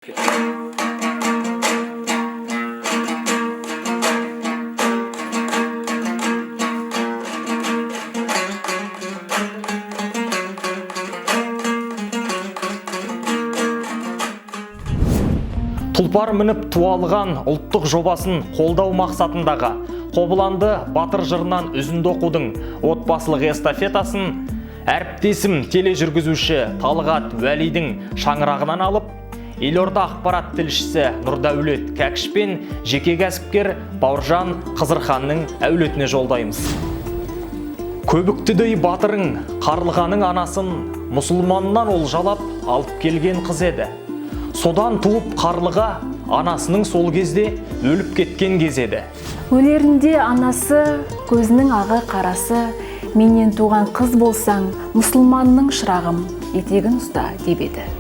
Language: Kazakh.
Тұлпар мініп туалған ұлттық жобасын қолдау мақсатындағы Қобыланды батыр жырынан үзінді оқудың отбасылық эстафетасын әріптесім тележүргізуші Талғат Уәлидің шаңырағынан алып, Елорда ақпарат тілшісі Нұрдәулет Кәкіш пен жеке кәсіпкер Бауыржан Қызырханның әулетіне жолдаймыз. Көбіктідей батырың Қарлығаның анасын мұсылманнан олжалап алып келген қыз еді. Содан туып Қарлыға анасының сол кезде өліп кеткен кез еді. Өлерінде анасы, көзінің ағы қарасы, менен туған қыз болсаң, мұсылманның шырағым, етегін ұста деп еді.